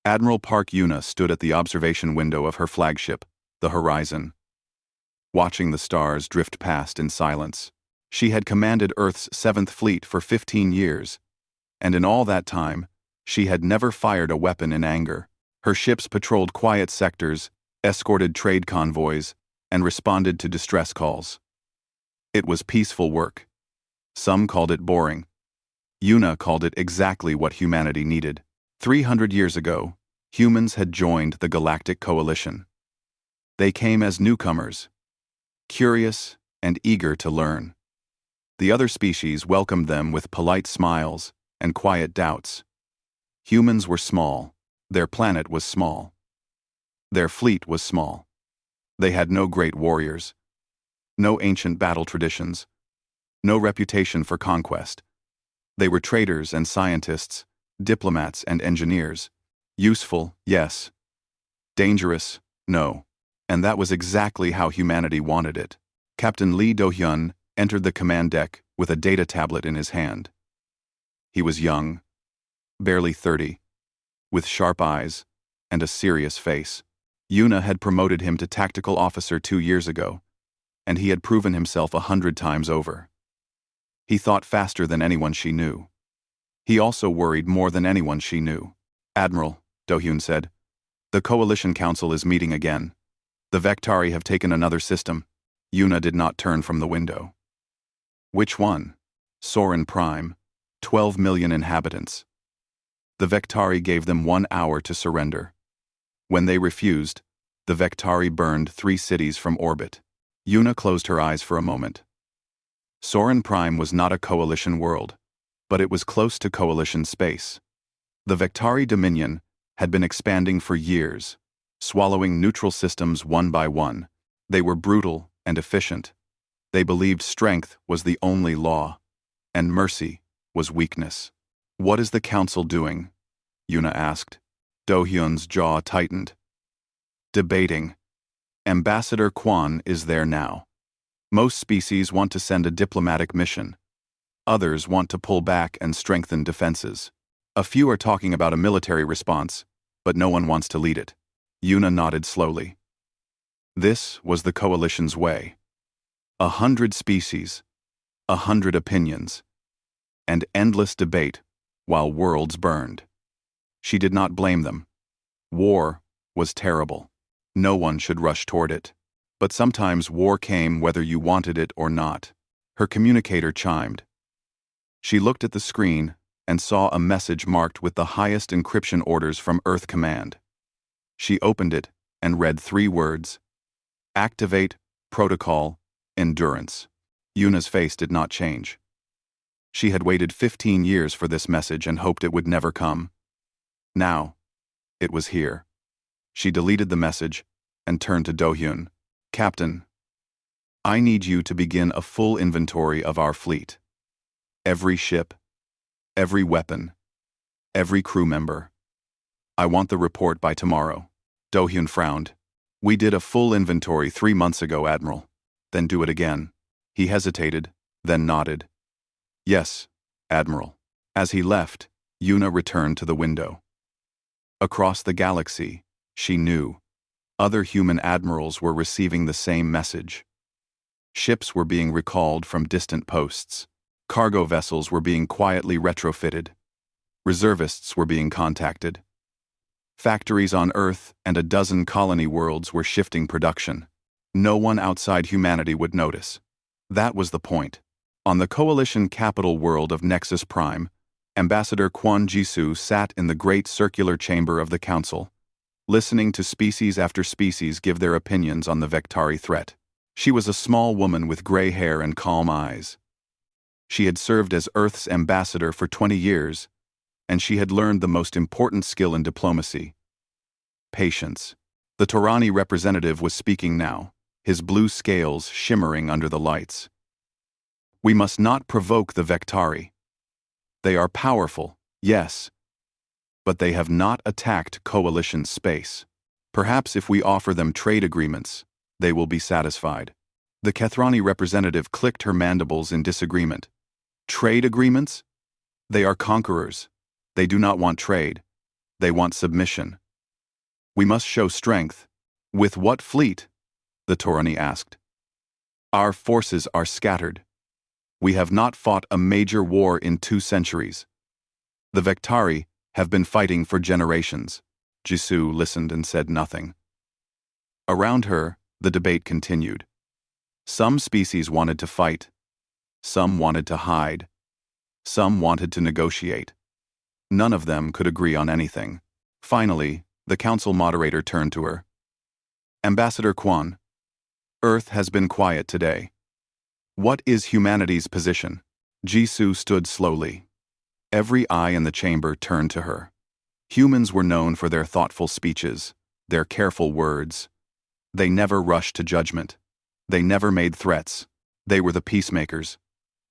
Admiral Park Yuna stood at the observation window of her flagship, the Horizon, watching the stars drift past in silence. She had commanded Earth's 7th Fleet for 15 years, and in all that time, she had never fired a weapon in anger. Her ships patrolled quiet sectors, escorted trade convoys, and responded to distress calls. It was peaceful work. Some called it boring. Yuna called it exactly what humanity needed. 300 years ago, humans had joined the Galactic Coalition. They came as newcomers, curious and eager to learn. The other species welcomed them with polite smiles and quiet doubts. Humans were small. Their planet was small. Their fleet was small. They had no great warriors, no ancient battle traditions, no reputation for conquest. They were traders and scientists, diplomats and engineers. Useful, yes. Dangerous, no. And that was exactly how humanity wanted it. Captain Lee Do-hyun entered the command deck with a data tablet in his hand. He was young, barely 30, with sharp eyes and a serious face. Yuna had promoted him to tactical officer 2 years ago, and he had proven himself 100 times over. He thought faster than anyone she knew. He also worried more than anyone she knew. "Admiral," Do-hyun said, "the Coalition Council is meeting again. The Vectari have taken another system." Yuna did not turn from the window. "Which one?" "Soren Prime, 12 million inhabitants. The Vectari gave them 1 hour to surrender. When they refused, the Vectari burned 3 cities from orbit." Yuna closed her eyes for a moment. Soren Prime was not a Coalition world, but it was close to Coalition space. The Vectari Dominion had been expanding for years, swallowing neutral systems one by one. They were brutal and efficient. They believed strength was the only law, and mercy was weakness. "What is the Council doing?" Yuna asked. Do-hyun's jaw tightened. "Debating. Ambassador Kwon is there now. Most species want to send a diplomatic mission. Others want to pull back and strengthen defenses. A few are talking about a military response, but no one wants to lead it." Yuna nodded slowly. This was the Coalition's way. 100 species, 100 opinions, and endless debate while worlds burned. She did not blame them. War was terrible. No one should rush toward it. But sometimes war came whether you wanted it or not. Her communicator chimed. She looked at the screen and saw a message marked with the highest encryption orders from Earth Command. She opened it and read 3 words: "Activate Protocol Endurance." Yuna's face did not change. She had waited 15 years for this message and hoped it would never come. Now, it was here. She deleted the message and turned to Do-hyun. "Captain, I need you to begin a full inventory of our fleet. Every ship, every weapon, every crew member. I want the report by tomorrow." Do-hyun frowned. "We did a full inventory 3 months ago, Admiral." "Then do it again." He hesitated, then nodded. "Yes, Admiral." As he left, Yuna returned to the window. Across the galaxy, she knew, other human admirals were receiving the same message. Ships were being recalled from distant posts. Cargo vessels were being quietly retrofitted. Reservists were being contacted. Factories on Earth and a dozen colony worlds were shifting production. No one outside humanity would notice. That was the point. On the Coalition capital world of Nexus Prime, Ambassador Kwon Jisoo sat in the great circular chamber of the Council, listening to species after species give their opinions on the Vectari threat. She was a small woman with gray hair and calm eyes. She had served as Earth's ambassador for 20 years, and she had learned the most important skill in diplomacy: patience. The Torani representative was speaking now, his blue scales shimmering under the lights. "We must not provoke the Vectari. They are powerful, yes, but they have not attacked Coalition space. Perhaps if we offer them trade agreements, they will be satisfied." The Kethrani representative clicked her mandibles in disagreement. "Trade agreements? They are conquerors. They do not want trade. They want submission. We must show strength. With what fleet? The Taurani asked. Our forces are scattered. We have not fought a major war in 2 centuries. The Vektari have been fighting for generations. Jisoo listened and said nothing. Around her, the debate continued. Some species wanted to fight. Some wanted to hide. Some wanted to negotiate. None of them could agree on anything. Finally, the council moderator turned to her. Ambassador Kwan, Earth has been quiet today. What is humanity's position? Jisoo stood slowly. Every eye in the chamber turned to her. Humans were known for their thoughtful speeches, their careful words. They never rushed to judgment. They never made threats. They were the peacemakers,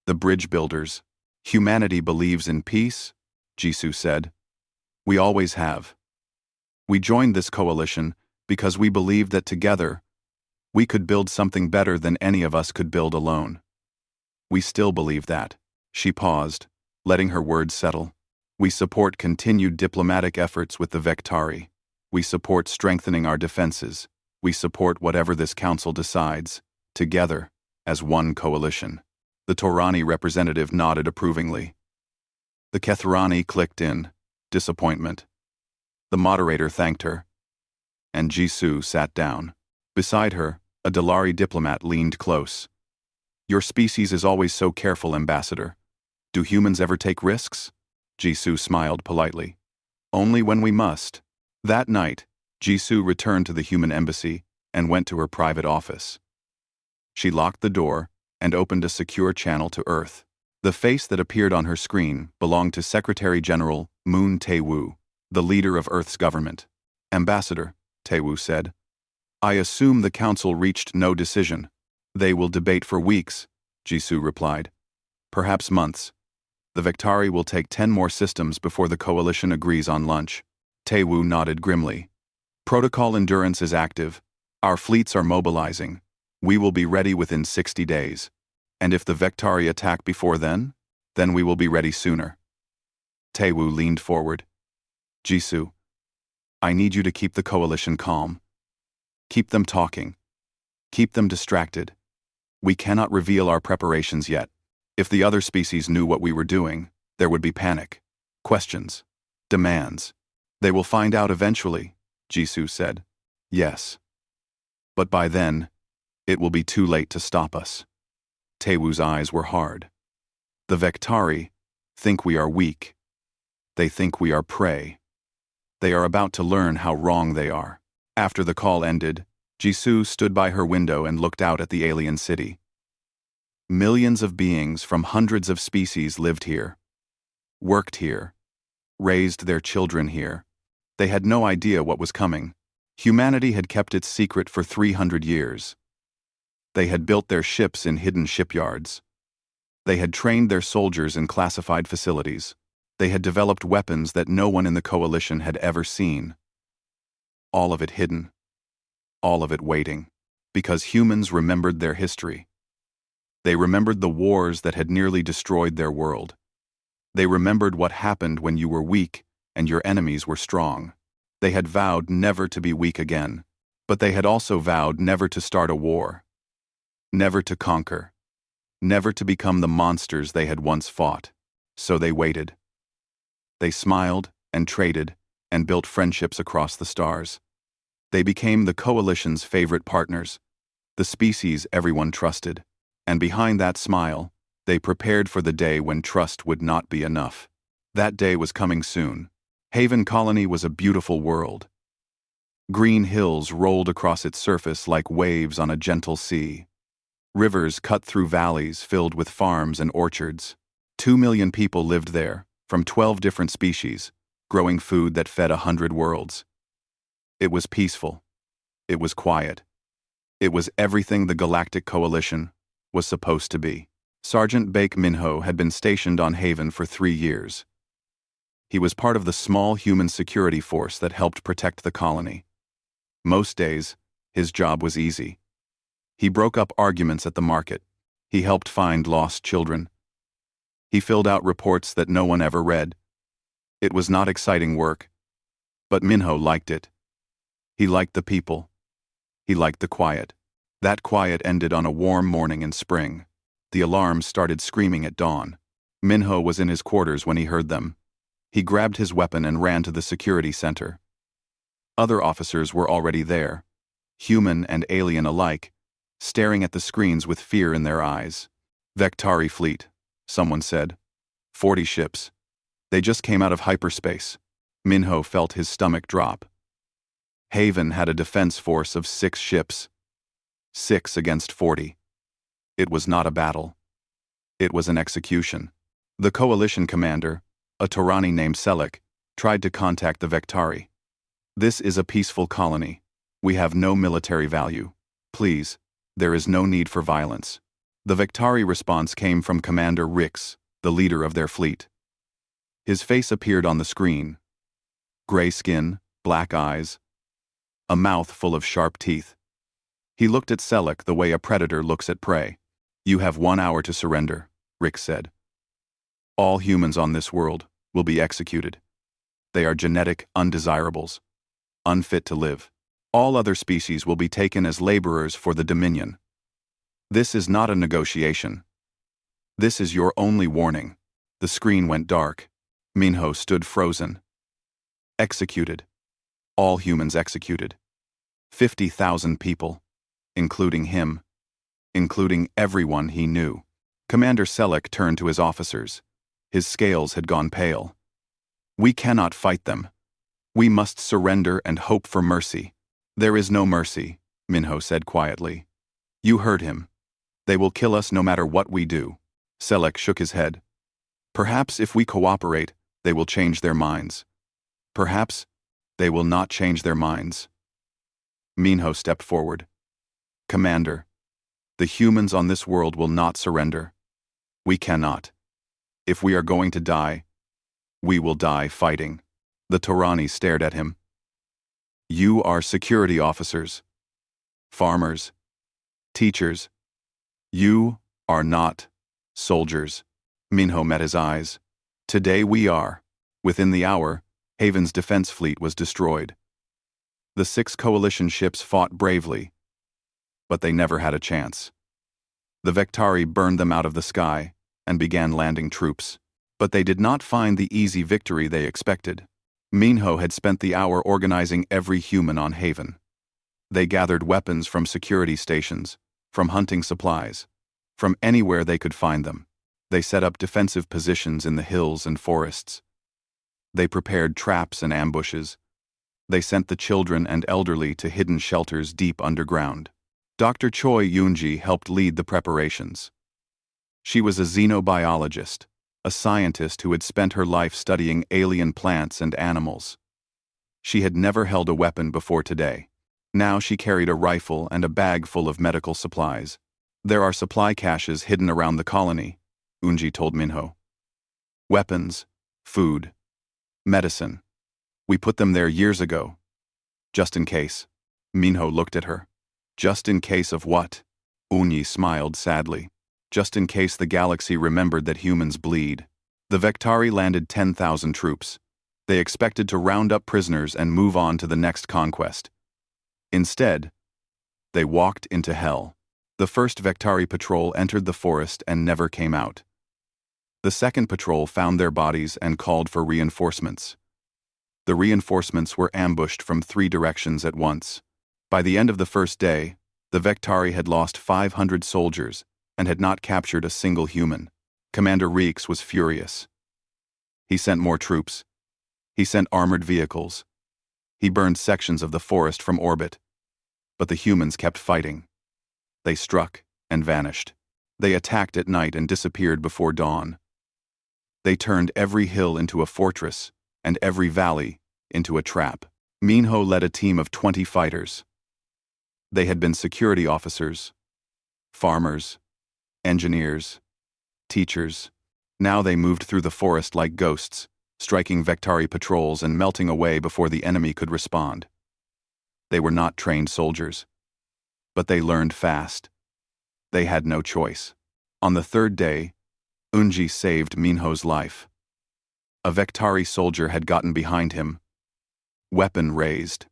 the bridge builders. Humanity believes in peace, Jisoo said. We always have. We joined this coalition because we believed that together, we could build something better than any of us could build alone. We still believe that. She paused, letting her words settle. We support continued diplomatic efforts with the Vektari. We support strengthening our defenses. We support whatever this council decides, together, as one coalition. The Taurani representative nodded approvingly. The Kethrani clicked in, disappointment. The moderator thanked her, and Jisoo sat down. Beside her, a Dalari diplomat leaned close. Your species is always so careful, Ambassador. Do humans ever take risks? Jisoo smiled politely. Only when we must. That night, Jisoo returned to the human embassy and went to her private office. She locked the door and opened a secure channel to Earth. The face that appeared on her screen belonged to Secretary General Moon Tae-woo, the leader of Earth's government. Ambassador, Tae-woo said, I assume the council reached no decision. They will debate for weeks, Jisoo replied. Perhaps months. The Vektari will take 10 more systems before the coalition agrees on lunch. Tae-woo nodded grimly. Protocol endurance is active. Our fleets are mobilizing. We will be ready within 60 days. And if the Vektari attack before then we will be ready sooner. Tae-woo leaned forward. Jisoo, I need you to keep the coalition calm. Keep them talking. Keep them distracted. We cannot reveal our preparations yet. If the other species knew what we were doing, there would be panic, questions, demands. They will find out eventually, Jisoo said. Yes. But by then, it will be too late to stop us. Tae-woo's eyes were hard. The Vektari think we are weak. They think we are prey. They are about to learn how wrong they are. After the call ended, Jisoo stood by her window and looked out at the alien city. Millions of beings from hundreds of species lived here, worked here, raised their children here. They had no idea what was coming. Humanity had kept its secret for 300 years. They had built their ships in hidden shipyards. They had trained their soldiers in classified facilities. They had developed weapons that no one in the coalition had ever seen. All of it hidden. All of it waiting. Because humans remembered their history. They remembered the wars that had nearly destroyed their world. They remembered what happened when you were weak and your enemies were strong. They had vowed never to be weak again, but they had also vowed never to start a war. Never to conquer. Never to become the monsters they had once fought. So they waited. They smiled and traded and built friendships across the stars. They became the coalition's favorite partners, the species everyone trusted. And behind that smile, they prepared for the day when trust would not be enough. That day was coming soon. Haven Colony was a beautiful world. Green hills rolled across its surface like waves on a gentle sea. Rivers cut through valleys filled with farms and orchards. 2 million people lived there, from 12 different species, growing food that fed 100 worlds. It was peaceful. It was quiet. It was everything the Galactic Coalition was supposed to be. Sergeant Baek Minho had been stationed on Haven for 3 years. He was part of the small human security force that helped protect the colony. Most days, his job was easy. He broke up arguments at the market. He helped find lost children. He filled out reports that no one ever read. It was not exciting work, But Minho liked it. He liked the people. He liked the quiet. That quiet ended on a warm morning in spring. The alarms started screaming at dawn. Minho was in his quarters when he heard them. He grabbed his weapon and ran to the security center. Other officers were already there, human and alien alike, staring at the screens with fear in their eyes. Vektari fleet, someone said. 40 ships. They just came out of hyperspace. Minho felt his stomach drop. Haven had a defense force of 6 ships. 6 against 40. It was not a battle. It was an execution. The coalition commander, a Torani named Selek, tried to contact the Vektari. This is a peaceful colony. We have no military value. Please, there is no need for violence. The Vektari response came from Commander Rix, the leader of their fleet. His face appeared on the screen. Gray skin, black eyes, a mouth full of sharp teeth. He looked at Selek the way a predator looks at prey. You have 1 hour to surrender, Rix said. All humans on this world will be executed. They are genetic undesirables, unfit to live. All other species will be taken as laborers for the Dominion. This is not a negotiation. This is your only warning. The screen went dark. Minho stood frozen. Executed. All humans executed. 50,000 people, including him, including everyone he knew. Commander Selek turned to his officers. His scales had gone pale. We cannot fight them. We must surrender and hope for mercy. There is no mercy, Minho said quietly. You heard him. They will kill us no matter what we do. Selek shook his head. Perhaps if we cooperate, they will change their minds. Perhaps they will not change their minds. Minho stepped forward. Commander, the humans on this world will not surrender. We cannot. If we are going to die, we will die fighting. The Torani stared at him. You are security officers, farmers, teachers. You are not soldiers. Minho met his eyes. Today we are. Within the hour, Haven's defense fleet was destroyed. The 6 coalition ships fought bravely, but they never had a chance. The Vektari burned them out of the sky and began landing troops. But they did not find the easy victory they expected. Minho had spent the hour organizing every human on Haven. They gathered weapons from security stations, from hunting supplies, from anywhere they could find them. They set up defensive positions in the hills and forests. They prepared traps and ambushes. They sent the children and elderly to hidden shelters deep underground. Dr. Choi Yoonji helped lead the preparations. She was a xenobiologist, a scientist who had spent her life studying alien plants and animals. She had never held a weapon before today. Now she carried a rifle and a bag full of medical supplies. There are supply caches hidden around the colony, Unji told Minho. Weapons, food, medicine. We put them there years ago. Just in case. Minho looked at her. Just in case of what? Unji smiled sadly. Just in case the galaxy remembered that humans bleed. The Vektari landed 10,000 troops. They expected to round up prisoners and move on to the next conquest. Instead, they walked into hell. The first Vektari patrol entered the forest and never came out. The second patrol found their bodies and called for reinforcements. The reinforcements were ambushed from 3 directions at once. By the end of the first day, the Vektari had lost 500 soldiers and had not captured a single human. Commander Reeks was furious. He sent more troops. He sent armored vehicles. He burned sections of the forest from orbit. But the humans kept fighting. They struck and vanished. They attacked at night and disappeared before dawn. They turned every hill into a fortress and every valley into a trap. Minho led a team of 20 fighters. They had been security officers, farmers, engineers, teachers. Now they moved through the forest like ghosts, striking Vektari patrols and melting away before the enemy could respond. They were not trained soldiers, but they learned fast. They had no choice. On the 3rd day, Unji saved Minho's life. A Vektari soldier had gotten behind him, weapon raised.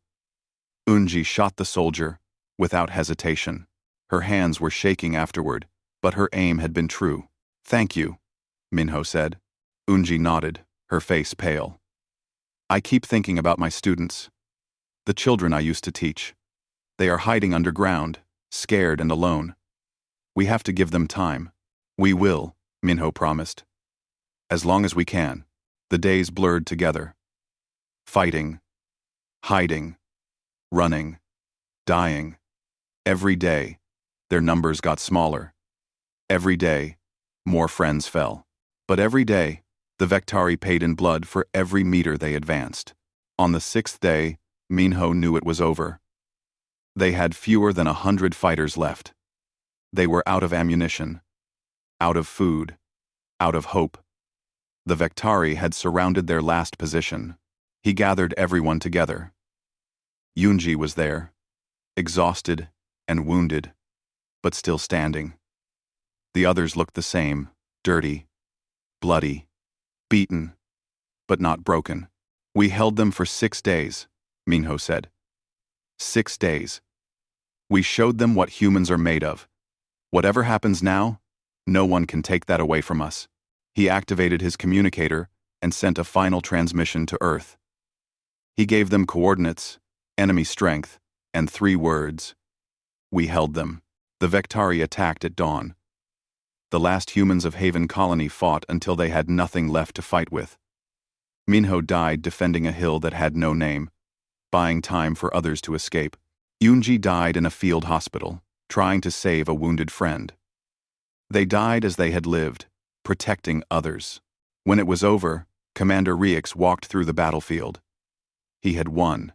Unji shot the soldier, without hesitation. Her hands were shaking afterward, but her aim had been true. "Thank you," Minho said. Unji nodded, her face pale. "I keep thinking about my students. The children I used to teach. They are hiding underground, scared and alone. We have to give them time." "We will," Minho promised. "As long as we can." The days blurred together. Fighting, hiding, running, dying. Every day, their numbers got smaller. Every day, more friends fell. But every day, the Vectari paid in blood for every meter they advanced. On the 6th day, Minho knew it was over. They had fewer than 100 fighters left. They were out of ammunition, out of food, out of hope. The Vectari had surrounded their last position. He gathered everyone together. Unji was there, exhausted and wounded, but still standing. The others looked the same, dirty, bloody, beaten, but not broken. "We held them for 6 days, Minho said. 6 days. We showed them what humans are made of. Whatever happens now, no one can take that away from us." He activated his communicator and sent a final transmission to Earth. He gave them coordinates, enemy strength, and 3 words. "We held them." The Vectari attacked at dawn. The last humans of Haven Colony fought until they had nothing left to fight with. Minho died defending a hill that had no name, buying time for others to escape. Unji died in a field hospital, trying to save a wounded friend. They died as they had lived, protecting others. When it was over, Commander Riix walked through the battlefield. He had won.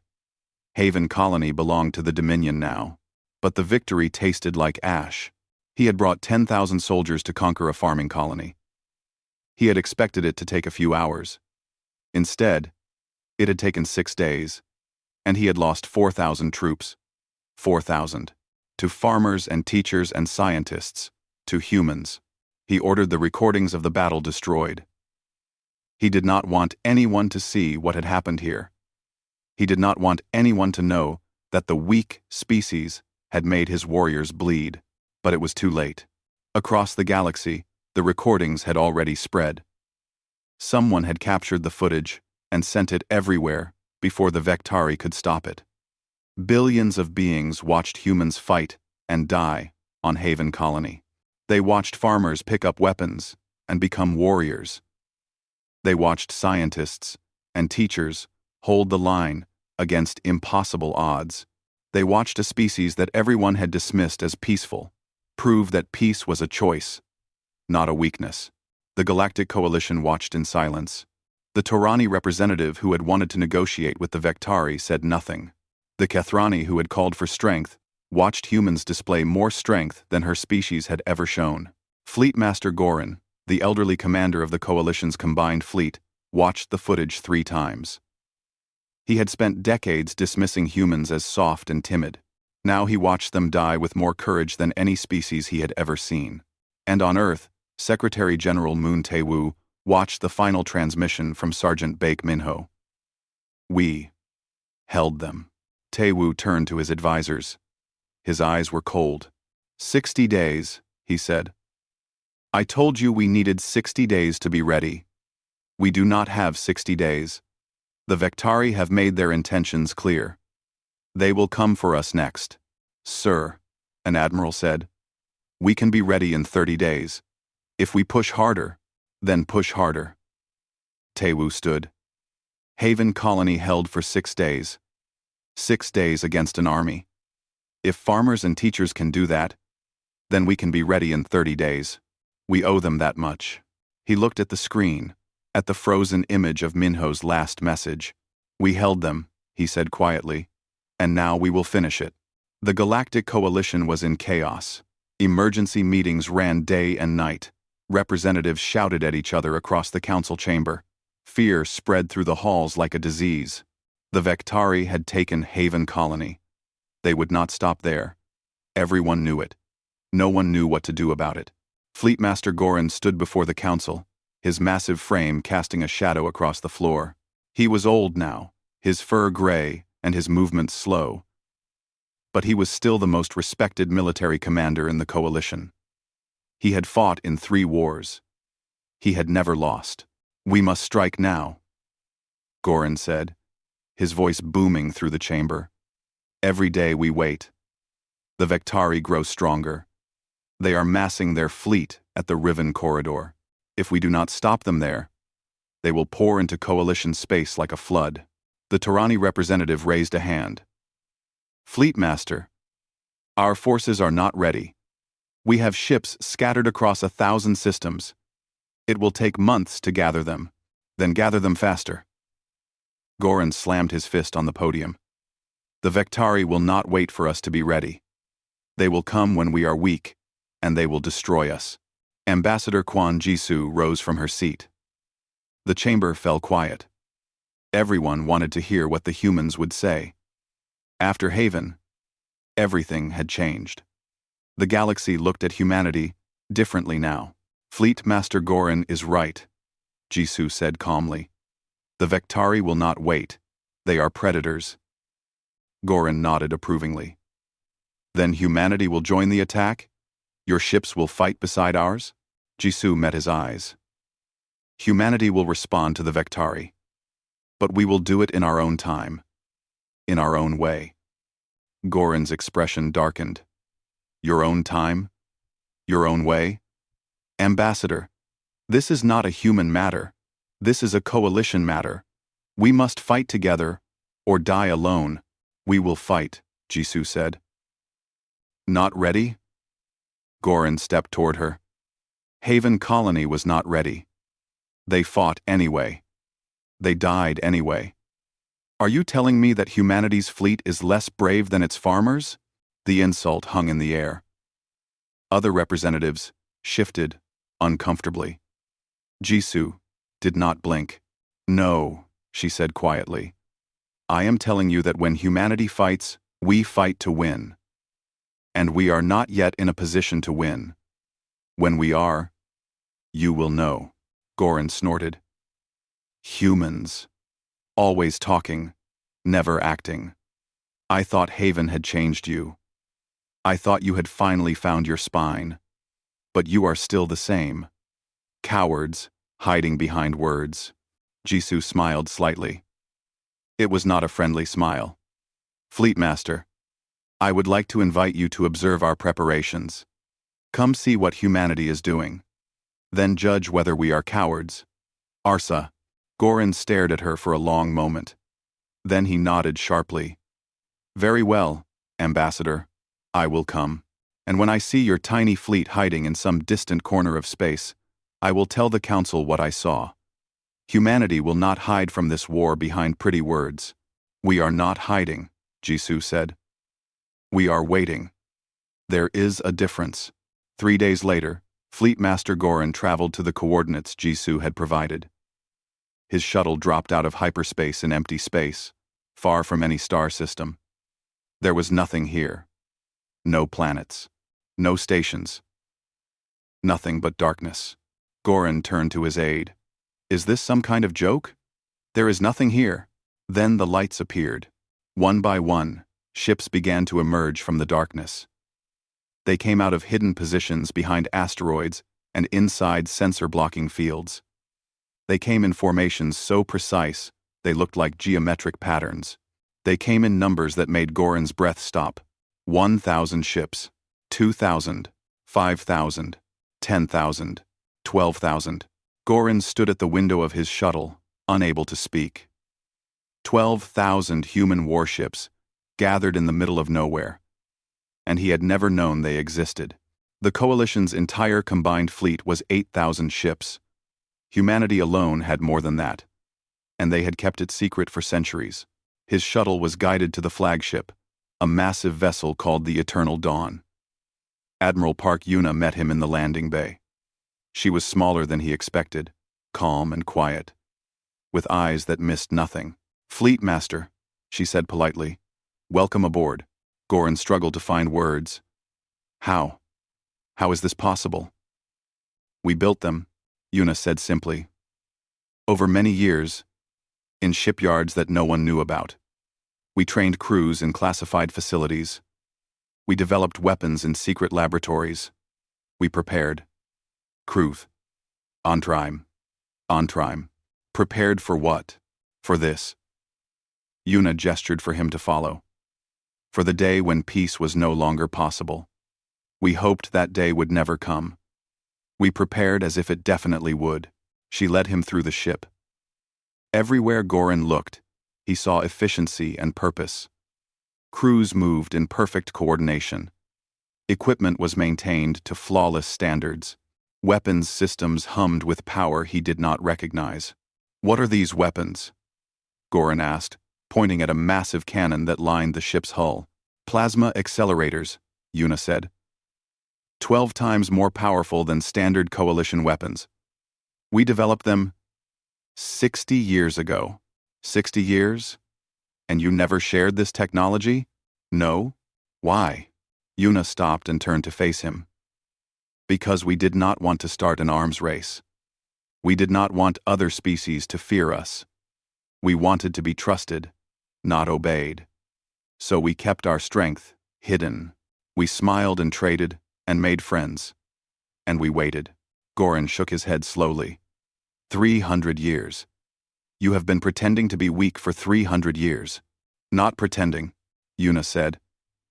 Haven Colony belonged to the Dominion now, but the victory tasted like ash. He had brought 10,000 soldiers to conquer a farming colony. He had expected it to take a few hours. Instead, it had taken 6 days, and he had lost 4,000 troops. 4,000. To farmers and teachers and scientists, to humans. He ordered the recordings of the battle destroyed. He did not want anyone to see what had happened here. He did not want anyone to know that the weak species had made his warriors bleed, but it was too late. Across the galaxy, the recordings had already spread. Someone had captured the footage and sent it everywhere before the Vectari could stop it. Billions of beings watched humans fight and die on Haven Colony. They watched farmers pick up weapons and become warriors. They watched scientists and teachers hold the line against impossible odds. They watched a species that everyone had dismissed as peaceful prove that peace was a choice, not a weakness. The Galactic Coalition watched in silence. The Torani representative who had wanted to negotiate with the Vectari said nothing. The Kethrani who had called for strength watched humans display more strength than her species had ever shown. Fleet Master Gorin, the elderly commander of the Coalition's combined fleet, watched the footage 3 times. He had spent decades dismissing humans as soft and timid. Now he watched them die with more courage than any species he had ever seen. And on Earth, Secretary General Moon Tae-woo watched the final transmission from Sergeant Baek Minho. "We held them." Tae-woo turned to his advisors. His eyes were cold. 60 days, he said. "I told you we needed 60 days to be ready. We do not have 60 days. The Vectari have made their intentions clear. They will come for us next." "Sir," an admiral said, "we can be ready in 30 days. If we push harder, then push harder." Tae-woo stood. Haven Colony held for 6 days. 6 days against an army. If farmers and teachers can do that, then we can be ready in 30 days. We owe them that much. He looked at the screen, at the frozen image of Minho's last message. "We held them," he said quietly, "and now we will finish it." The Galactic Coalition was in chaos. Emergency meetings ran day and night. Representatives shouted at each other across the council chamber. Fear spread through the halls like a disease. The Vectari had taken Haven Colony. They would not stop there. Everyone knew it. No one knew what to do about it. Fleet Master Gorin stood before the council, his massive frame casting a shadow across the floor. He was old now, his fur gray and his movements slow. But he was still the most respected military commander in the coalition. He had fought in 3 wars. He had never lost. "We must strike now," Goran said, his voice booming through the chamber. "Every day we wait. The Vektari grow stronger. They are massing their fleet at the Riven corridor. If we do not stop them there, they will pour into coalition space like a flood." The Torani representative raised a hand. "Fleet Master, our forces are not ready. We have ships scattered across 1,000 systems. It will take months to gather them. Then gather them faster." Goran slammed his fist on the podium. "The Vektari will not wait for us to be ready. They will come when we are weak, and they will destroy us." Ambassador Quan Jisoo rose from her seat. The chamber fell quiet. Everyone wanted to hear what the humans would say. After Haven, everything had changed. The galaxy looked at humanity differently now. "Fleet Master Goran is right," Jisoo said calmly. "The Vektari will not wait. They are predators." Goran nodded approvingly. "Then humanity will join the attack? Your ships will fight beside ours?" Jisoo met his eyes. "Humanity will respond to the Vektari. But we will do it in our own time. In our own way." Goran's expression darkened. "Your own time? Your own way? Ambassador, this is not a human matter. This is a coalition matter. We must fight together, or die alone." "We will fight," Jisoo said. "Not ready?" Goran stepped toward her. Haven Colony was not ready. They fought anyway. They died anyway. "Are you telling me that humanity's fleet is less brave than its farmers?" The insult hung in the air. Other representatives shifted uncomfortably. Jisoo did not blink. "No," she said quietly. "I am telling you that when humanity fights, we fight to win. And we are not yet in a position to win. When we are, you will know." Goran snorted. "Humans. Always talking, never acting. I thought Haven had changed you. I thought you had finally found your spine. But you are still the same. Cowards, hiding behind words." Jisoo smiled slightly. It was not a friendly smile. "Fleet Master, I would like to invite you to observe our preparations. Come see what humanity is doing. Then judge whether we are cowards." "Arsa." Goran stared at her for a long moment. Then he nodded sharply. "Very well, Ambassador. I will come. And when I see your tiny fleet hiding in some distant corner of space, I will tell the Council what I saw. Humanity will not hide from this war behind pretty words." "We are not hiding," Jisoo said. "We are waiting. There is a difference." 3 days later, Fleet Master Goran traveled to the coordinates Jisoo had provided. His shuttle dropped out of hyperspace in empty space, far from any star system. There was nothing here. No planets. No stations. Nothing but darkness. Goran turned to his aide. "Is this some kind of joke? There is nothing here." Then the lights appeared. One by one, ships began to emerge from the darkness. They came out of hidden positions behind asteroids and inside sensor-blocking fields. They came in formations so precise they looked like geometric patterns. They came in numbers that made Goran's breath stop. 1,000 ships, 2,000, 5,000, 10,000, 12,000. Goran stood at the window of his shuttle, unable to speak. 12,000 human warships gathered in the middle of nowhere, and he had never known they existed. The Coalition's entire combined fleet was 8,000 ships. Humanity alone had more than that, and they had kept it secret for centuries. His shuttle was guided to the flagship, a massive vessel called the Eternal Dawn. Admiral Park Yuna met him in the landing bay. She was smaller than he expected, calm and quiet, with eyes that missed nothing. "Fleet Master," she said politely. "Welcome aboard." Goran struggled to find words. How? How is this possible?" "We built them," Yuna said simply. "Over many years, in shipyards that no one knew about. We trained crews in classified facilities. We developed weapons in secret laboratories. We prepared. Kruth. Ontrime. Ontrime. Prepared for what? For this. Yuna gestured for him to follow. For the day when peace was no longer possible. We hoped that day would never come. We prepared as if it definitely would. She led him through the ship. Everywhere Goran looked, he saw efficiency and purpose. Crews moved in perfect coordination. Equipment was maintained to flawless standards. Weapons systems hummed with power he did not recognize. What are these weapons? Goran asked, pointing at a massive cannon that lined the ship's hull. Plasma accelerators, Yuna said. 12 times more powerful than standard coalition weapons. We developed them 60 years ago. 60 years? And you never shared this technology? No? Why? Yuna stopped and turned to face him. Because we did not want to start an arms race. We did not want other species to fear us. We wanted to be trusted, not obeyed. So we kept our strength hidden. We smiled and traded and made friends. And we waited. Goran shook his head slowly. 300 years. You have been pretending to be weak for 300 years. Not pretending, Yuna said.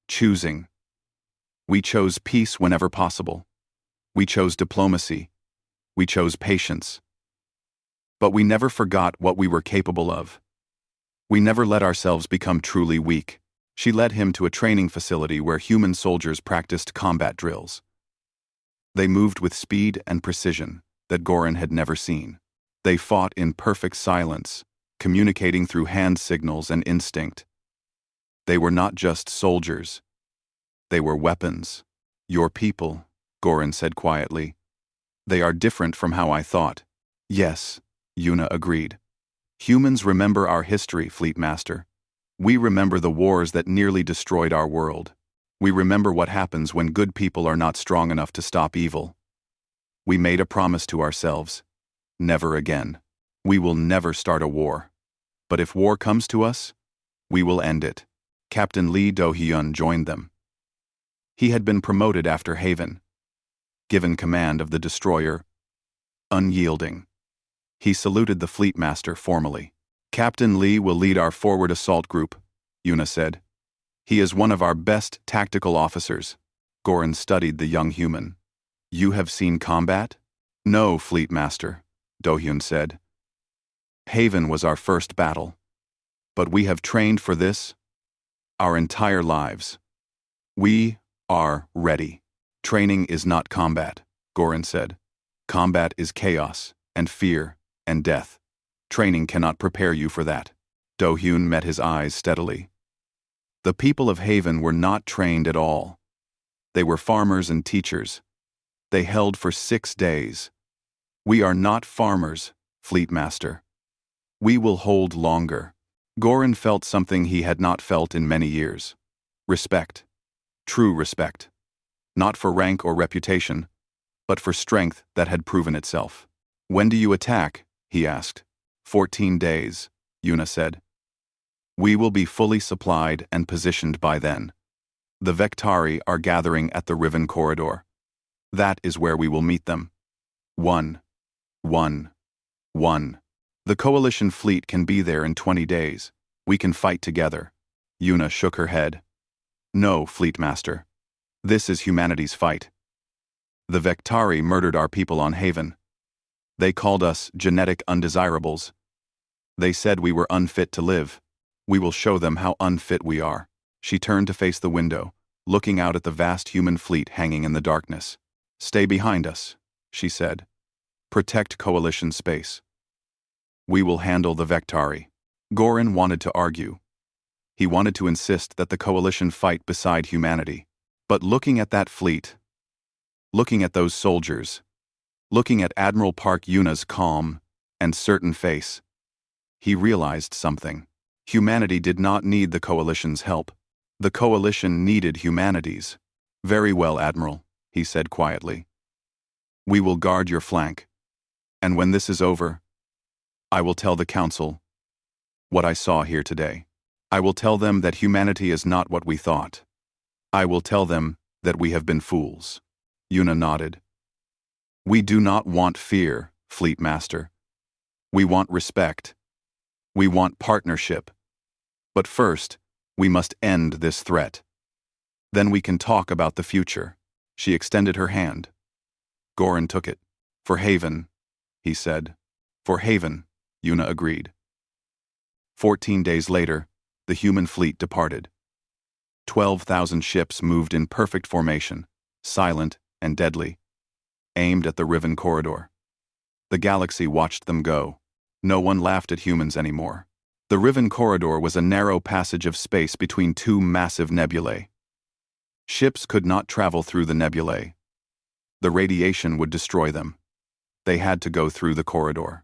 Choosing. We chose peace whenever possible. We chose diplomacy. We chose patience. But we never forgot what we were capable of. We never let ourselves become truly weak. She led him to a training facility where human soldiers practiced combat drills. They moved with speed and precision that Goran had never seen. They fought in perfect silence, communicating through hand signals and instinct. They were not just soldiers. They were weapons. Your people, Goran said quietly. They are different from how I thought. Yes, Yuna agreed. Humans remember our history, Fleet Master. We remember the wars that nearly destroyed our world. We remember what happens when good people are not strong enough to stop evil. We made a promise to ourselves. Never again. We will never start a war. But if war comes to us, we will end it. Captain Lee Do-hyun joined them. He had been promoted after Haven, given command of the destroyer, Unyielding. He saluted the fleet master formally. Captain Lee will lead our forward assault group, Yuna said. He is one of our best tactical officers. Goran studied the young human. You have seen combat? No, fleet master, Do-hyun said. Haven was our first battle. But we have trained for this our entire lives. We are ready. Training is not combat, Goran said. Combat is chaos, and fear, and death. Training cannot prepare you for that. Do-hyun met his eyes steadily. The people of Haven were not trained at all. They were farmers and teachers. They held for 6 days. We are not farmers, Fleet Master. We will hold longer. Goran felt something he had not felt in many years. Respect. True respect. Not for rank or reputation, but for strength that had proven itself. When do you attack? He asked. 14 days, Yuna said. We will be fully supplied and positioned by then. The Vektari are gathering at the Riven Corridor. That is where we will meet them. 1. The coalition fleet can be there in 20 days. We can fight together. Yuna shook her head. No, Fleet Master. This is humanity's fight. The Vektari murdered our people on Haven. They called us genetic undesirables. They said we were unfit to live. We will show them how unfit we are. She turned to face the window, looking out at the vast human fleet hanging in the darkness. Stay behind us, she said. Protect coalition space. We will handle the Vektari. Goran wanted to argue. He wanted to insist that the coalition fight beside humanity. But looking at that fleet, looking at those soldiers, looking at Admiral Park Yuna's calm and certain face, he realized something. Humanity did not need the coalition's help. The coalition needed humanity's. Very well, Admiral, he said quietly. We will guard your flank. And when this is over, I will tell the Council, what I saw here today. I will tell them that humanity is not what we thought. I will tell them that we have been fools. Yuna nodded. We do not want fear, Fleet Master. We want respect. We want partnership. But first, we must end this threat. Then we can talk about the future. She extended her hand. Goran took it. For Haven, he said. For Haven, Yuna agreed. 14 days later, the human fleet departed. 12,000 ships moved in perfect formation, silent and deadly, aimed at the Riven corridor. The galaxy watched them go. No one laughed at humans anymore. The Riven corridor was a narrow passage of space between two massive nebulae. Ships could not travel through the nebulae. The radiation would destroy them. They had to go through the corridor.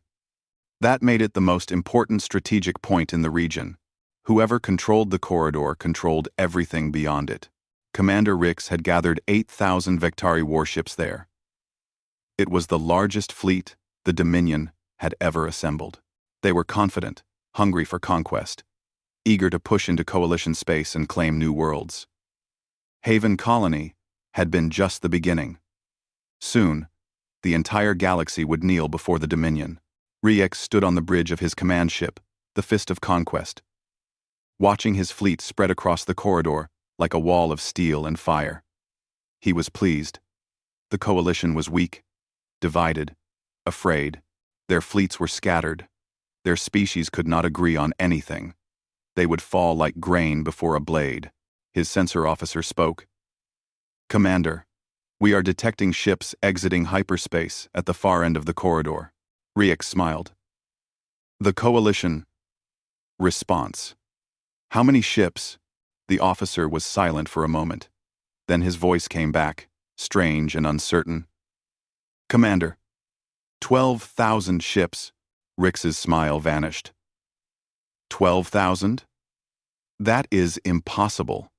That made it the most important strategic point in the region. Whoever controlled the corridor controlled everything beyond it. Commander Rix had gathered 8,000 Vektari warships there. It was the largest fleet the Dominion had ever assembled. They were confident, hungry for conquest, eager to push into coalition space and claim new worlds. Haven Colony had been just the beginning. Soon, the entire galaxy would kneel before the Dominion. Rix stood on the bridge of his command ship, the Fist of Conquest, watching his fleet spread across the corridor like a wall of steel and fire. He was pleased. The coalition was weak, divided, afraid. Their fleets were scattered. Their species could not agree on anything. They would fall like grain before a blade. His sensor officer spoke. Commander, we are detecting ships exiting hyperspace at the far end of the corridor. Rix smiled. The coalition. Response. How many ships? The officer was silent for a moment. Then his voice came back, strange and uncertain. Commander. 12,000 ships. Rix's smile vanished. 12,000? That is impossible.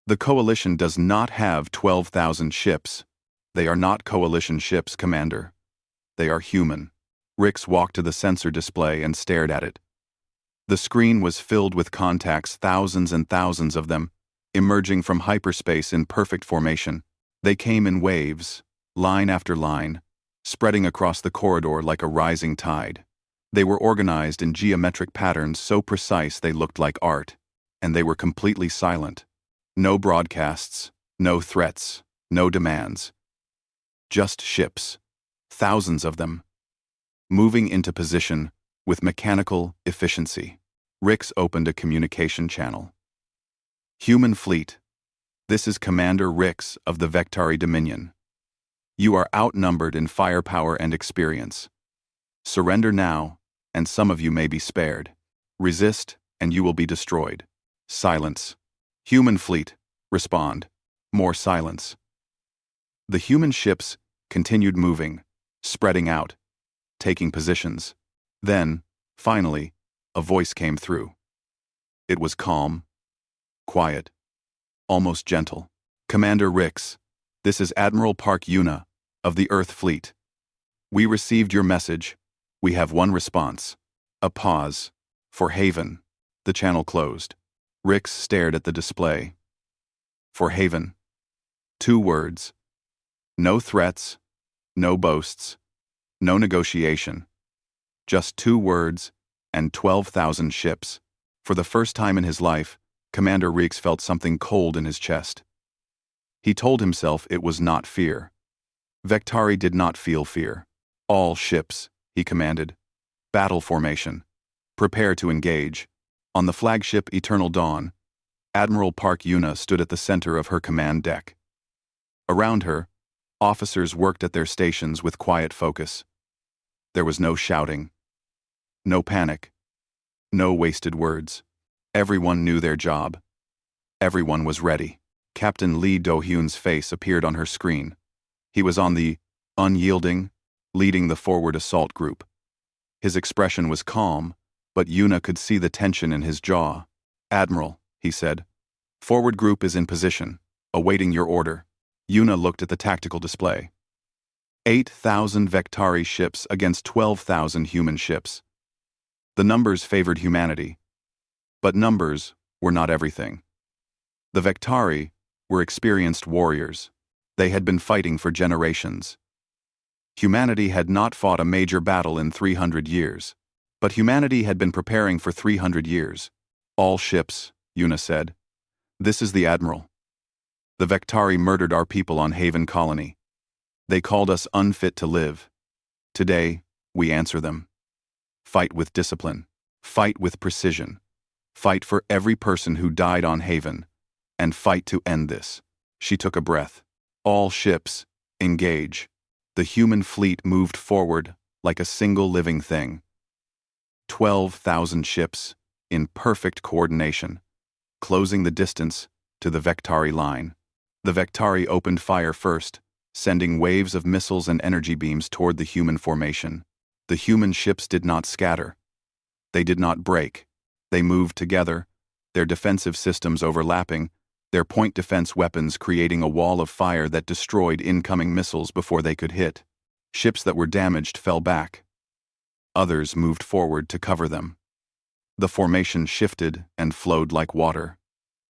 The coalition does not have 12,000 ships. They are not coalition ships, Commander. They are human. Rix walked to the sensor display and stared at it. The screen was filled with contacts, thousands and thousands of them, emerging from hyperspace in perfect formation. They came in waves, line after line, spreading across the corridor like a rising tide. They were organized in geometric patterns so precise they looked like art, and they were completely silent. No broadcasts, no threats, no demands. Just ships, thousands of them, moving into position with mechanical efficiency. Rix opened a communication channel. Human fleet, this is Commander Rix of the Vektari Dominion. You are outnumbered in firepower and experience. Surrender now, and some of you may be spared. Resist, and you will be destroyed. Silence. Human fleet, respond. More silence. The human ships continued moving, spreading out, taking positions. Then, finally, a voice came through. It was calm, quiet, almost gentle. Commander Rix, this is Admiral Park Yuna of the Earth Fleet. We received your message. We have one response. A pause. For Haven. The channel closed. Rix stared at the display. For Haven. 2 words. No threats, no boasts, no negotiation. Just 2 words and 12,000 ships. For the first time in his life, Commander Rix felt something cold in his chest. He told himself it was not fear. Vektari did not feel fear. All ships, he commanded. Battle formation. Prepare to engage. On the flagship Eternal Dawn, Admiral Park Yuna stood at the center of her command deck. Around her, officers worked at their stations with quiet focus. There was no shouting. No panic. No wasted words. Everyone knew their job. Everyone was ready. Captain Lee Do-hyun's face appeared on her screen. He was on the unyielding, leading the forward assault group. His expression was calm, but Yuna could see the tension in his jaw. Admiral, he said. Forward group is in position, awaiting your order. Yuna looked at the tactical display. 8,000 Vektari ships against 12,000 human ships. The numbers favored humanity. But numbers were not everything. The Vectari were experienced warriors. They had been fighting for generations. Humanity had not fought a major battle in 300 years. But humanity had been preparing for 300 years. All ships, Yuna said. This is the Admiral. The Vectari murdered our people on Haven Colony. They called us unfit to live. Today, we answer them. Fight with discipline. Fight with precision. Fight for every person who died on Haven. And fight to end this. She took a breath. All ships, engage. The human fleet moved forward like a single living thing. 12,000 ships, in perfect coordination, closing the distance to the Vectari line. The Vectari opened fire first, sending waves of missiles and energy beams toward the human formation. The human ships did not scatter. They did not break. They moved together, their defensive systems overlapping, their point defense weapons creating a wall of fire that destroyed incoming missiles before they could hit. Ships that were damaged fell back. Others moved forward to cover them. The formation shifted and flowed like water,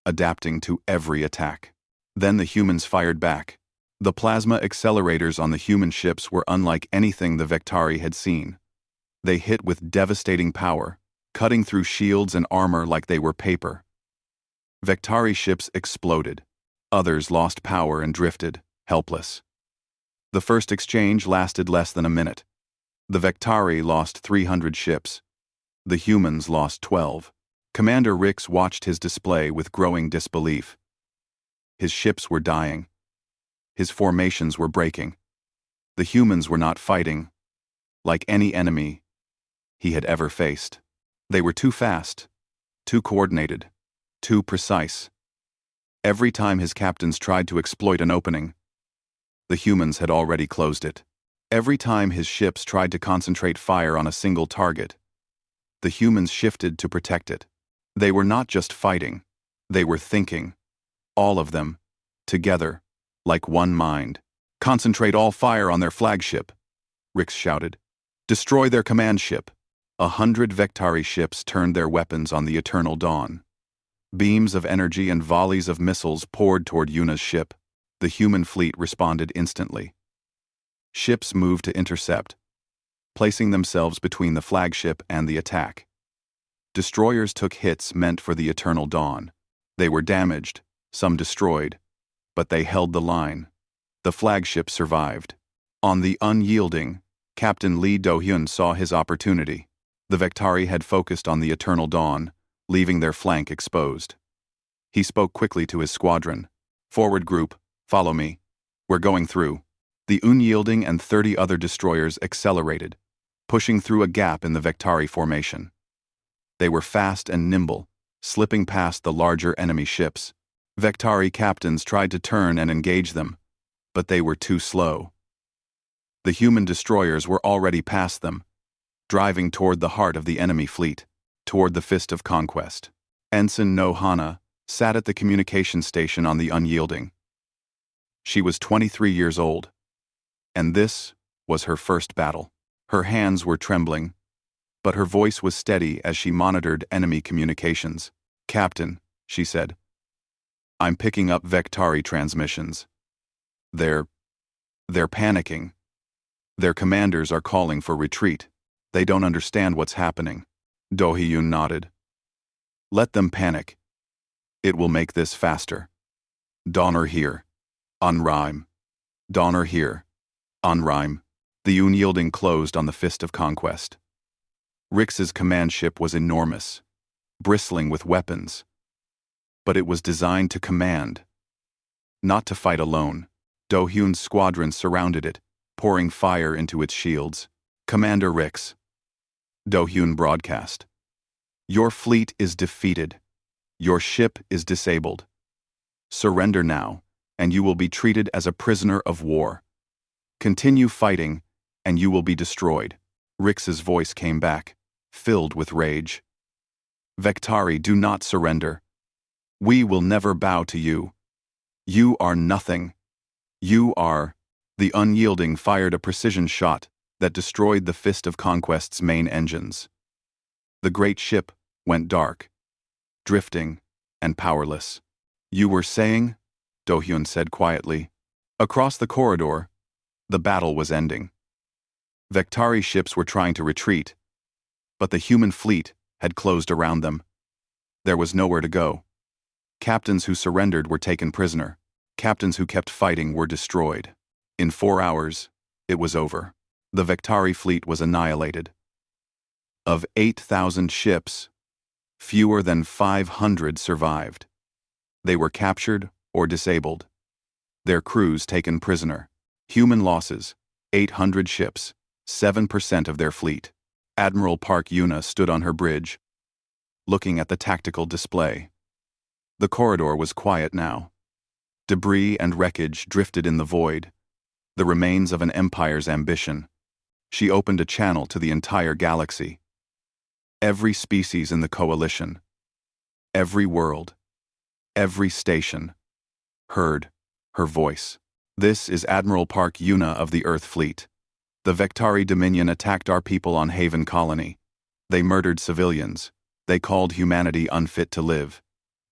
adapting to every attack. Then the humans fired back. The plasma accelerators on the human ships were unlike anything the Vectari had seen. They hit with devastating power, cutting through shields and armor like they were paper. Vectari ships exploded. Others lost power and drifted, helpless. The first exchange lasted less than a minute. The Vectari lost 300 ships. The humans lost 12. Commander Rix watched his display with growing disbelief. His ships were dying. His formations were breaking. The humans were not fighting like any enemy he had ever faced. They were too fast, too coordinated, too precise. Every time his captains tried to exploit an opening, the humans had already closed it. Every time his ships tried to concentrate fire on a single target, the humans shifted to protect it. They were not just fighting, they were thinking. All of them, together, like one mind. Concentrate all fire on their flagship, Rix shouted. Destroy their command ship. 100 Vectari ships turned their weapons on the Eternal Dawn. Beams of energy and volleys of missiles poured toward Yuna's ship. The human fleet responded instantly. Ships moved to intercept, placing themselves between the flagship and the attack. Destroyers took hits meant for the Eternal Dawn. They were damaged, some destroyed, but they held the line. The flagship survived. On the Unyielding, Captain Lee Do-hyun saw his opportunity. The Vectari had focused on the Eternal Dawn, leaving their flank exposed. He spoke quickly to his squadron. Forward group, follow me. We're going through. The Unyielding and 30 other destroyers accelerated, pushing through a gap in the Vectari formation. They were fast and nimble, slipping past the larger enemy ships. Vectari captains tried to turn and engage them, but they were too slow. The human destroyers were already past them, driving toward the heart of the enemy fleet, toward the Fist of Conquest. Ensign No Hana sat at the communication station on the Unyielding. She was 23 years old, and this was her first battle. Her hands were trembling, but her voice was steady as she monitored enemy communications. Captain, she said, I'm picking up Vectari transmissions. They're panicking. Their commanders are calling for retreat. They don't understand what's happening. Do-hyun nodded. Let them panic. It will make this faster. Donner here. Unrhyme. Donner here. Unrhyme. The Unyielding closed on the Fist of Conquest. Rix's command ship was enormous, bristling with weapons. But it was designed to command, not to fight alone. Do-hyun's squadron surrounded it, pouring fire into its shields. Commander Rix. Do-hyun broadcast. Your fleet is defeated. Your ship is disabled. Surrender now, and you will be treated as a prisoner of war. Continue fighting, and you will be destroyed. Rix's voice came back, filled with rage. Vectari, do not surrender. We will never bow to you. You are nothing. You are... The Unyielding fired a precision shot that destroyed the Fist of Conquest's main engines. The great ship went dark, drifting and powerless. "You were saying?" Do-hyun said quietly. Across the corridor, the battle was ending. Vektari ships were trying to retreat, but the human fleet had closed around them. There was nowhere to go. Captains who surrendered were taken prisoner. Captains who kept fighting were destroyed. In 4 hours, it was over. The Vektari fleet was annihilated. Of 8,000 ships, fewer than 500 survived. They were captured or disabled. Their crews taken prisoner. Human losses, 800 ships, 7% of their fleet. Admiral Park Yuna stood on her bridge, looking at the tactical display. The corridor was quiet now. Debris and wreckage drifted in the void, the remains of an empire's ambition. She opened a channel to the entire galaxy. Every species in the coalition, every world, every station, heard her voice. "This is Admiral Park Yuna of the Earth Fleet. The Vektari Dominion attacked our people on Haven Colony. They murdered civilians. They called humanity unfit to live.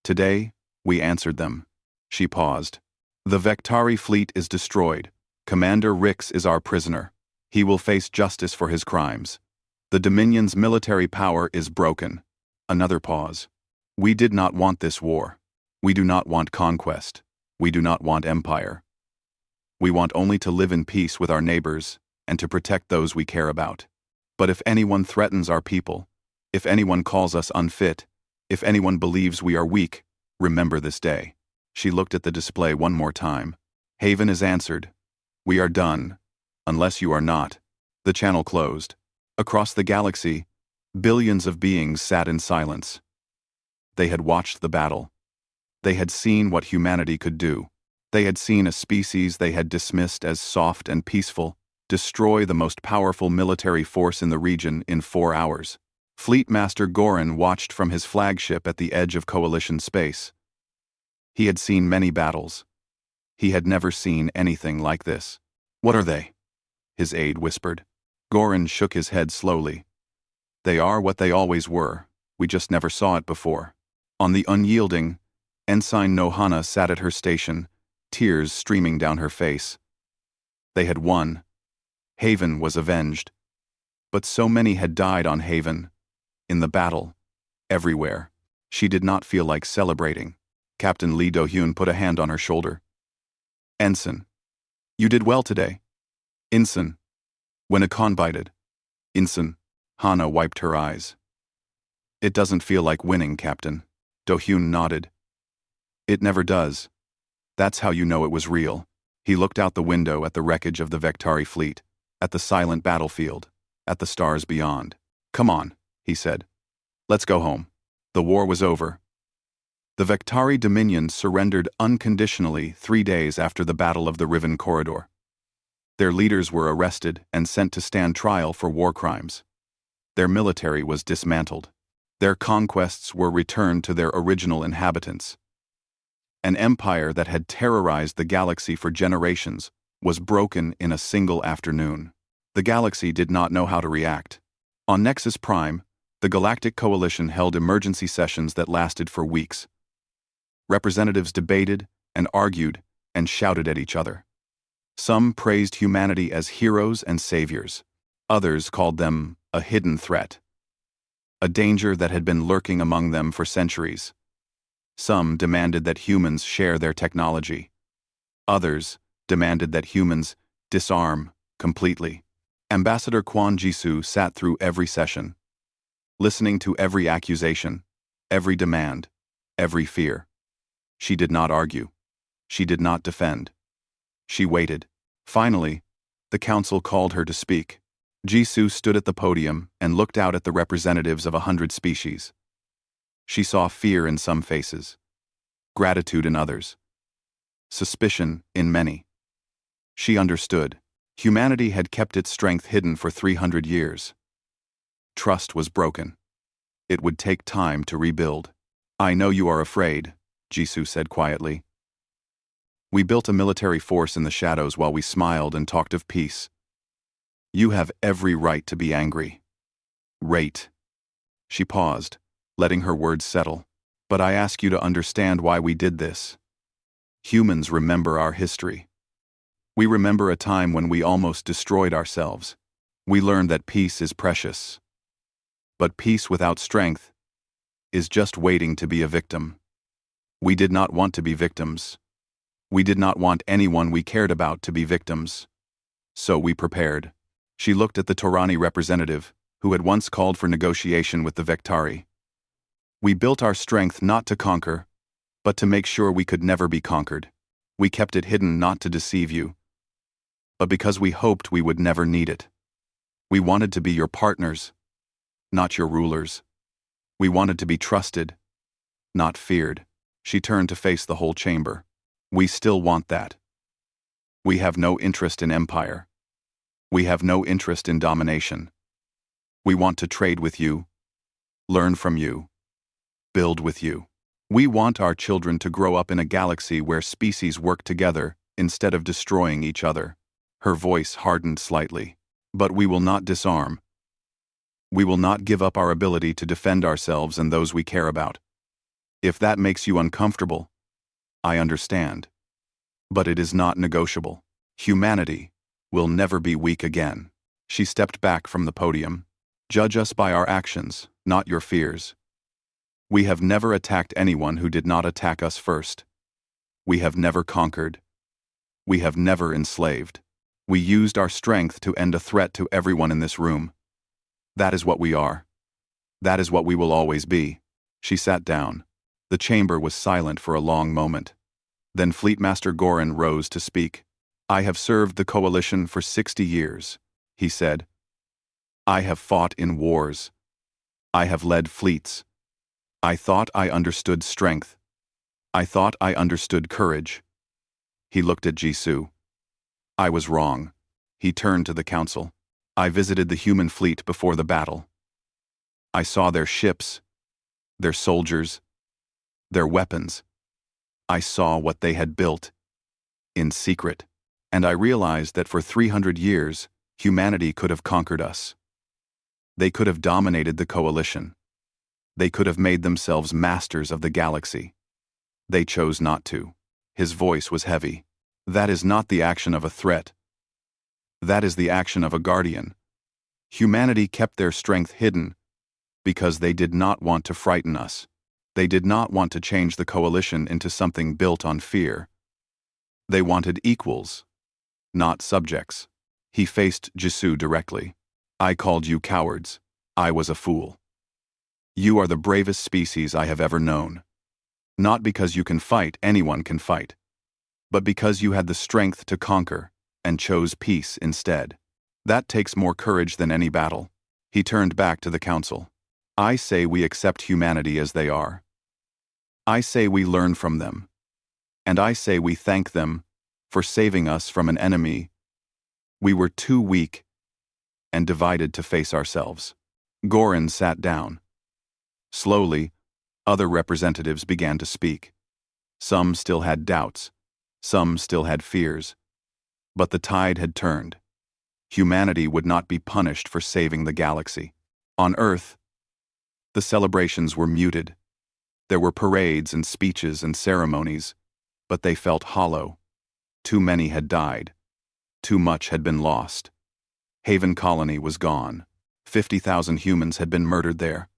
Today, we answered them." She paused. "The Vektari fleet is destroyed. Commander Rix is our prisoner. He will face justice for his crimes. The Dominion's military power is broken." Another pause. "We did not want this war. We do not want conquest. We do not want empire. We want only to live in peace with our neighbors and to protect those we care about. But if anyone threatens our people, if anyone calls us unfit, if anyone believes we are weak, remember this day." She looked at the display one more time. "Haven is answered. We are done. Unless you are not." The channel closed. Across the galaxy, billions of beings sat in silence. They had watched the battle. They had seen what humanity could do. They had seen a species they had dismissed as soft and peaceful destroy the most powerful military force in the region in 4 hours. Fleet Master Goran watched from his flagship at the edge of Coalition space. He had seen many battles. He had never seen anything like this. "What are they?" his aide whispered. Goran shook his head slowly. "They are what they always were. We just never saw it before." On the unyielding, Ensign Nohana sat at her station, tears streaming down her face. They had won. Haven was avenged. But so many had died on Haven, in the battle, everywhere. She did not feel like celebrating. Captain Lee Do-hyun put a hand on her shoulder. "Ensign, you did well today." "Ensign." When a con bited. "Ensign." Hana wiped her eyes. "It doesn't feel like winning, Captain." Do-hyun nodded. "It never does. That's how you know it was real." He looked out the window at the wreckage of the Vektari fleet, at the silent battlefield, at the stars beyond. "Come on," he said. "Let's go home." The war was over. The Vektari Dominion surrendered unconditionally 3 days after the Battle of the Riven Corridor. Their leaders were arrested and sent to stand trial for war crimes. Their military was dismantled. Their conquests were returned to their original inhabitants. An empire that had terrorized the galaxy for generations was broken in a single afternoon. The galaxy did not know how to react. On Nexus Prime, the Galactic Coalition held emergency sessions that lasted for weeks. Representatives debated and argued and shouted at each other. Some praised humanity as heroes and saviors. Others called them a hidden threat, a danger that had been lurking among them for centuries. Some demanded that humans share their technology. Others demanded that humans disarm completely. Ambassador Kwon Jisoo sat through every session, listening to every accusation, every demand, every fear. She did not argue. She did not defend. She waited. Finally, the council called her to speak. Jisoo stood at the podium and looked out at the representatives of 100 species. She saw fear in some faces, gratitude in others, suspicion in many. She understood. Humanity had kept its strength hidden for 300 years. Trust was broken. It would take time to rebuild. "I know you are afraid," Jisoo said quietly. "We built a military force in the shadows while we smiled and talked of peace. You have every right to be angry. Rate. She paused, letting her words settle. But I ask you to understand why we did this. Humans remember our history. We remember a time when we almost destroyed ourselves. We learned that peace is precious. But peace without strength is just waiting to be a victim. We did not want to be victims. We did not want anyone we cared about to be victims. So we prepared. She looked at the Torani representative, who had once called for negotiation with the Vectari. We built our strength not to conquer, but to make sure we could never be conquered. We kept it hidden not to deceive you, but because we hoped we would never need it. We wanted to be your partners, not your rulers. We wanted to be trusted, not feared. She turned to face the whole chamber. We still want that. We have no interest in empire. We have no interest in domination. We want to trade with you, learn from you, build with you. We want our children to grow up in a galaxy where species work together instead of destroying each other. Her voice hardened slightly. But we will not disarm. We will not give up our ability to defend ourselves and those we care about. If that makes you uncomfortable, I understand. But it is not negotiable. Humanity will never be weak again. She stepped back from the podium. Judge us by our actions, not your fears. We have never attacked anyone who did not attack us first. We have never conquered. We have never enslaved. We used our strength to end a threat to everyone in this room. That is what we are. That is what we will always be. She sat down. The chamber was silent for a long moment. Then Fleetmaster Gorin rose to speak. I have served the Coalition for 60 years, he said. I have fought in wars. I have led fleets. I thought I understood strength. I thought I understood courage. He looked at Jisoo. I was wrong. He turned to the council. I visited the human fleet before the battle. I saw their ships, their soldiers, their weapons. I saw what they had built, in secret, and I realized that for 300 years, humanity could have conquered us. They could have dominated the Coalition. They could have made themselves masters of the galaxy. They chose not to. His voice was heavy. That is not the action of a threat. That is the action of a guardian. Humanity kept their strength hidden because they did not want to frighten us. They did not want to change the Coalition into something built on fear. They wanted equals, not subjects. He faced Jisoo directly. I called you cowards. I was a fool. You are the bravest species I have ever known. Not because you can fight, anyone can fight, but because you had the strength to conquer and chose peace instead. That takes more courage than any battle. He turned back to the council. I say we accept humanity as they are. I say we learn from them. And I say we thank them for saving us from an enemy. We were too weak and divided to face ourselves. Gorin sat down. Slowly, other representatives began to speak. Some still had doubts. Some still had fears. But the tide had turned. Humanity would not be punished for saving the galaxy. On Earth, the celebrations were muted. There were parades and speeches and ceremonies, but they felt hollow. Too many had died. Too much had been lost. Haven Colony was gone. 50,000 humans had been murdered there.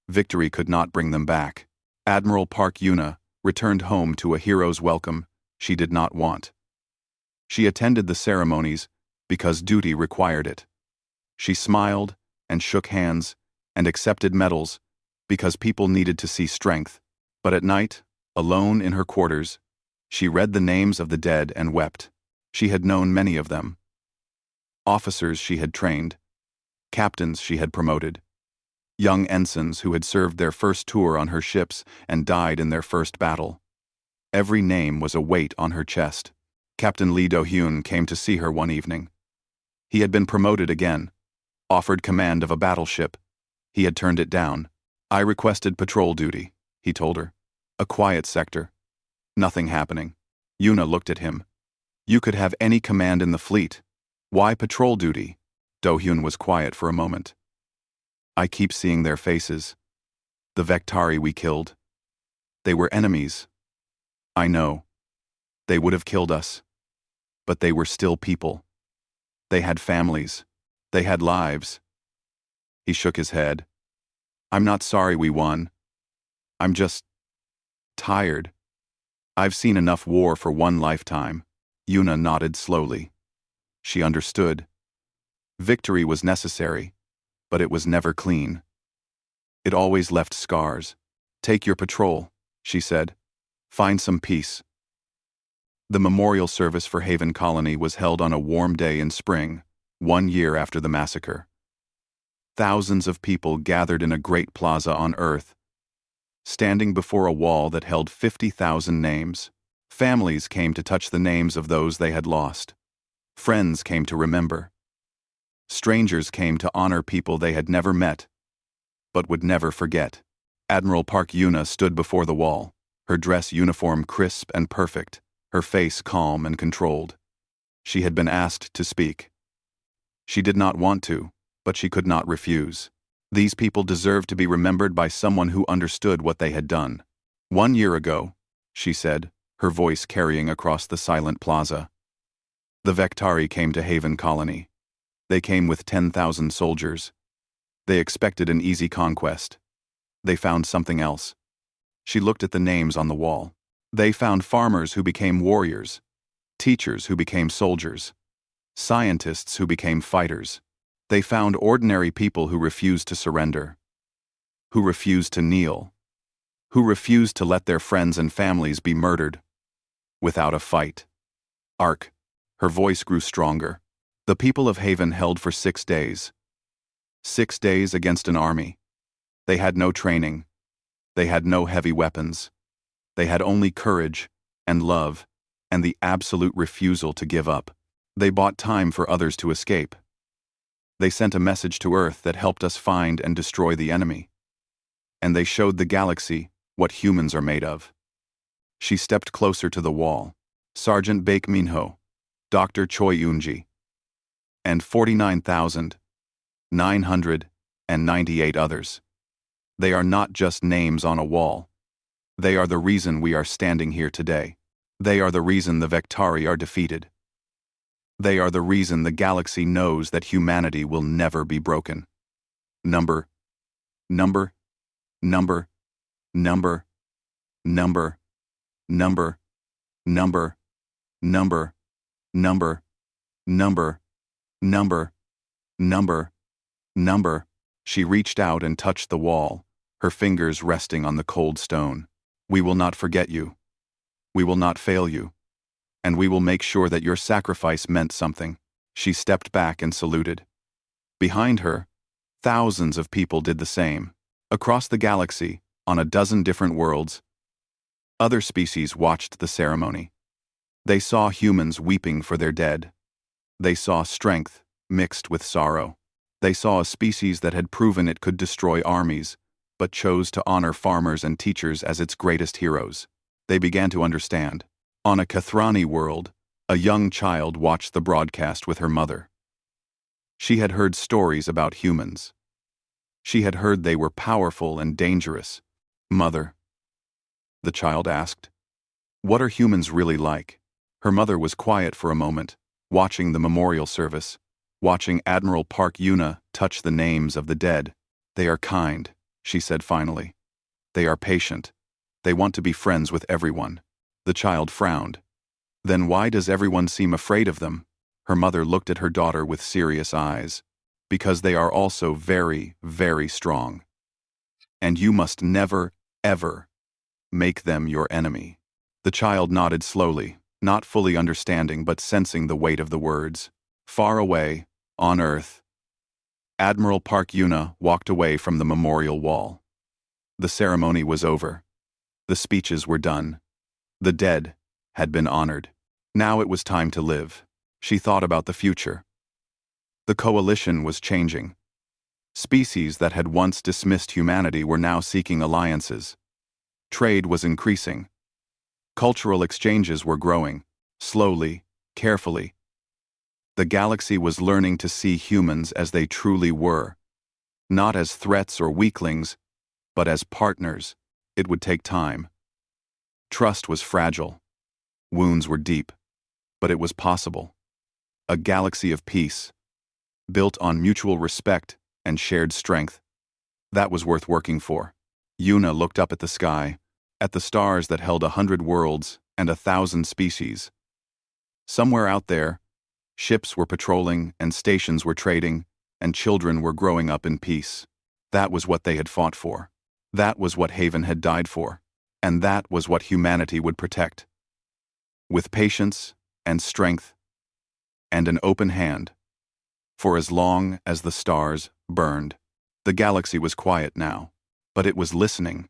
Victory could not bring them back. Admiral Park Yuna returned home to a hero's welcome she did not want. She attended the ceremonies because duty required it. She smiled and shook hands and accepted medals because people needed to see strength. But at night, alone in her quarters, she read the names of the dead and wept. She had known many of them. Officers she had trained, captains she had promoted, young ensigns who had served their first tour on her ships and died in their first battle. Every name was a weight on her chest. Captain Lee Do-hyun came to see her one evening. He had been promoted again, offered command of a battleship. He had turned it down. I requested patrol duty, he told her. A quiet sector. Nothing happening. Yuna looked at him. You could have any command in the fleet. Why patrol duty? Do-hyun was quiet for a moment. I keep seeing their faces. The Vectari we killed. They were enemies. I know. They would have killed us. But they were still people. They had families. They had lives. He shook his head. I'm not sorry we won. I'm just tired. I've seen enough war for one lifetime. Yuna nodded slowly. She understood. Victory was necessary, but it was never clean. It always left scars. Take your patrol, she said. Find some peace. The memorial service for Haven Colony was held on a warm day in spring, 1 year after the massacre. Thousands of people gathered in a great plaza on Earth, standing before a wall that held 50,000 names. Families came to touch the names of those they had lost. Friends came to remember. Strangers came to honor people they had never met, but would never forget. Admiral Park Yuna stood before the wall, her dress uniform crisp and perfect, her face calm and controlled. She had been asked to speak. She did not want to, but she could not refuse. These people deserved to be remembered by someone who understood what they had done. 1 year ago, she said, her voice carrying across the silent plaza. The Vectari came to Haven Colony. They came with 10,000 soldiers. They expected an easy conquest. They found something else. She looked at the names on the wall. They found farmers who became warriors, teachers who became soldiers, scientists who became fighters. They found ordinary people who refused to surrender, who refused to kneel, who refused to let their friends and families be murdered without a fight. Ark. Her voice grew stronger. The people of Haven held for 6 days. 6 days against an army. They had no training. They had no heavy weapons. They had only courage and love and the absolute refusal to give up. They bought time for others to escape. They sent a message to Earth that helped us find and destroy the enemy. And they showed the galaxy what humans are made of. She stepped closer to the wall. Sergeant Baek Minho, Dr. Choi Eunji, and 49,998 others. They are not just names on a wall. They are the reason we are standing here today. They are the reason the Vectari are defeated. They are the reason the galaxy knows that humanity will never be broken. Number, number, number, number, number, number, number, number, number, number, number, number, number. She reached out and touched the wall, her fingers resting on the cold stone. We will not forget you. We will not fail you. And we will make sure that your sacrifice meant something. She stepped back and saluted. Behind her, thousands of people did the same. Across the galaxy, on a dozen different worlds, other species watched the ceremony. They saw humans weeping for their dead. They saw strength mixed with sorrow. They saw a species that had proven it could destroy armies, but chose to honor farmers and teachers as its greatest heroes. They began to understand. On a Kathrani world, a young child watched the broadcast with her mother. She had heard stories about humans. She had heard they were powerful and dangerous. Mother, the child asked, what are humans really like? Her mother was quiet for a moment, watching the memorial service, watching Admiral Park Yuna touch the names of the dead. They are kind, she said finally. They are patient. They want to be friends with everyone. The child frowned. Then why does everyone seem afraid of them? Her mother looked at her daughter with serious eyes. Because they are also very, very strong. And you must never, ever make them your enemy. The child nodded slowly, not fully understanding but sensing the weight of the words. Far away, on Earth, Admiral Park Yuna walked away from the memorial wall. The ceremony was over. The speeches were done. The dead had been honored. Now it was time to live. She thought about the future. The coalition was changing. Species that had once dismissed humanity were now seeking alliances. Trade was increasing. Cultural exchanges were growing, slowly, carefully. The galaxy was learning to see humans as they truly were, Not as threats or weaklings, but as partners. It would take time. Trust was fragile. Wounds were deep. But it was possible. A galaxy of peace, built on mutual respect and shared strength. That was worth working for. Yuna looked up at the sky, at the stars that held 100 worlds and 1,000 species. Somewhere out there, ships were patrolling and stations were trading, and children were growing up in peace. That was what they had fought for. That was what Haven had died for. And that was what humanity would protect. With patience and strength and an open hand. For as long as the stars burned. The galaxy was quiet now, but it was listening,